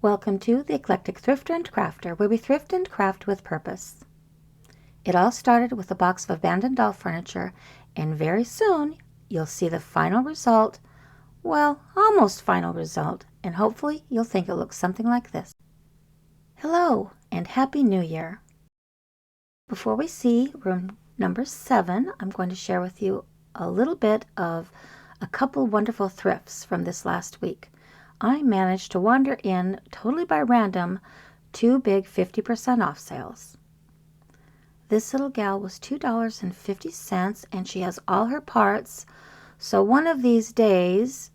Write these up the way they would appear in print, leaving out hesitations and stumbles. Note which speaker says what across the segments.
Speaker 1: Welcome to the Eclectic Thrifter and Crafter, where we thrift and craft with purpose. It all started with a box of abandoned doll furniture, and very soon you'll see the final result, well, almost final result, and hopefully you'll think it looks something like this. Hello, and Happy New Year! Before we see room number 7, I'm going to share with you a little bit of a couple wonderful thrifts from this last week. I managed to wander in, totally by random, 2 big 50% off sales. This little gal was $2.50, and she has all her parts. So one of these days,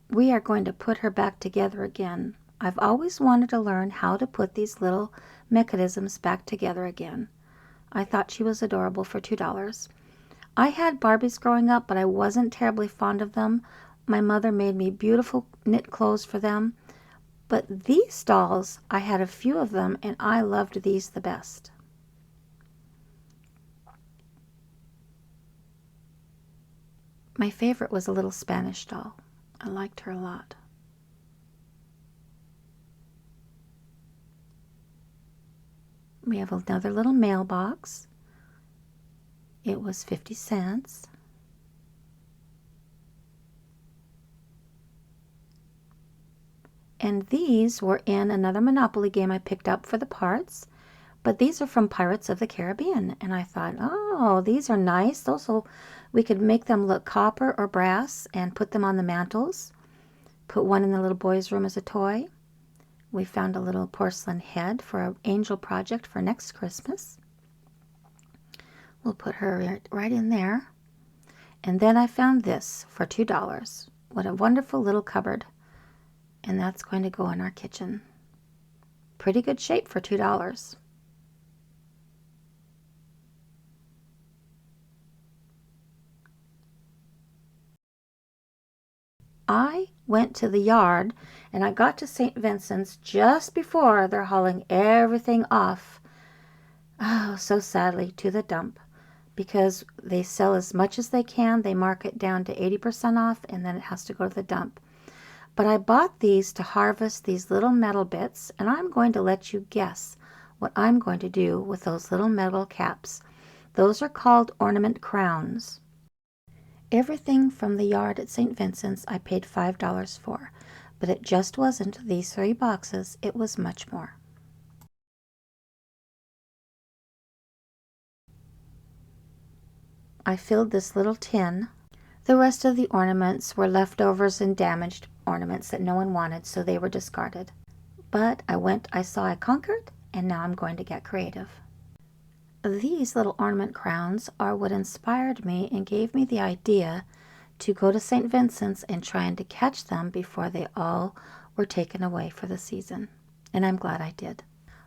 Speaker 1: we are going to put her back together again. I've always wanted to learn how to put these little mechanisms back together again. I thought she was adorable for $2. I had Barbies growing up, but I wasn't terribly fond of them. My mother made me beautiful knit clothes for them. But these dolls, I had a few of them, and I loved these the best. My favorite was a little Spanish doll. I liked her a lot. We have another little mailbox. It was 50 cents. And these were in another Monopoly game I picked up for the parts. But these are from Pirates of the Caribbean. And I thought, oh, these are nice. We could make them look copper or brass and put them on the mantles. Put one in the little boy's room as a toy. We found a little porcelain head for an angel project for next Christmas. We'll put her right in there. And then I found this for $2. What a wonderful little cupboard. And that's going to go in our kitchen. Pretty good shape for $2. I went to the yard and I got to St. Vincent's just before they're hauling everything off, oh, so sadly, to the dump, because they sell as much as they can. They mark it down to 80% off, and then it has to go to the dump. But I bought these to harvest these little metal bits, and I'm going to let you guess what I'm going to do with those little metal caps. Those are called ornament crowns. Everything from the yard at St. Vincent's I paid $5 for, but it just wasn't these 3 boxes. It was much more. I filled this little tin. The rest of the ornaments were leftovers and damaged ornaments that no one wanted, so they were discarded. But I saw I conquered, and now I'm going to get creative. These little ornament crowns are what inspired me and gave me the idea to go to St. Vincent's and trying to catch them before they all were taken away for the season. And I'm glad I did.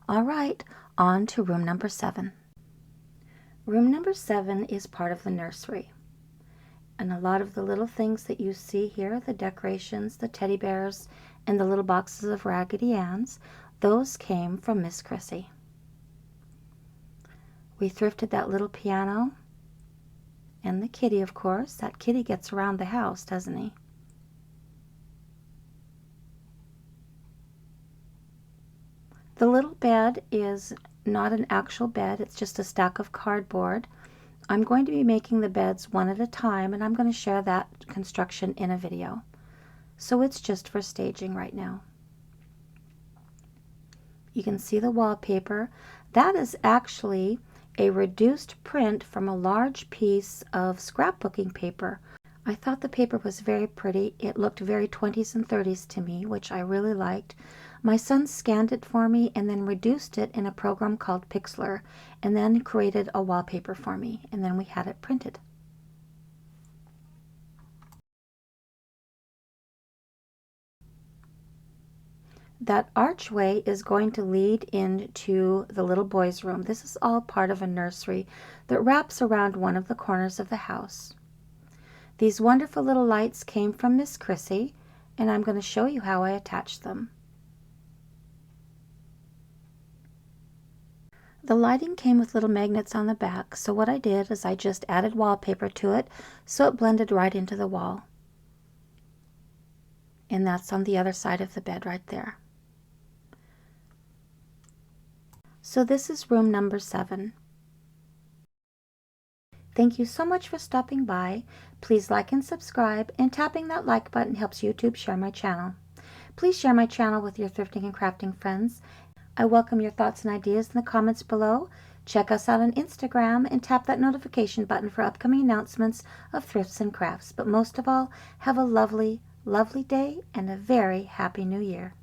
Speaker 1: All right, on to room number 7. Room number 7 is part of the nursery. And a lot of the little things that you see here, the decorations, the teddy bears, and the little boxes of Raggedy Anns, those came from Miss Chrissy. We thrifted that little piano and the kitty, of course. That kitty gets around the house, doesn't he? The little bed is not an actual bed. It's just a stack of cardboard. I'm going to be making the beds one at a time, and I'm going to share that construction in a video. So it's just for staging right now. You can see the wallpaper. That is actually a reduced print from a large piece of scrapbooking paper. I thought the paper was very pretty. It looked very 20s and 30s to me, which I really liked. My son scanned it for me and then reduced it in a program called Pixlr, and then created a wallpaper for me, and then we had it printed. That archway is going to lead into the little boy's room. This is all part of a nursery that wraps around one of the corners of the house. These wonderful little lights came from Miss Chrissy, and I'm going to show you how I attached them. The lighting came with little magnets on the back, so what I did is I just added wallpaper to it so it blended right into the wall. And that's on the other side of the bed right there. So this is room number 7. Thank you so much for stopping by. Please like and subscribe, and tapping that like button helps YouTube share my channel. Please share my channel with your thrifting and crafting friends. I welcome your thoughts and ideas in the comments below. Check us out on Instagram and tap that notification button for upcoming announcements of thrifts and crafts. But most of all, have a lovely, lovely day and a very happy new year.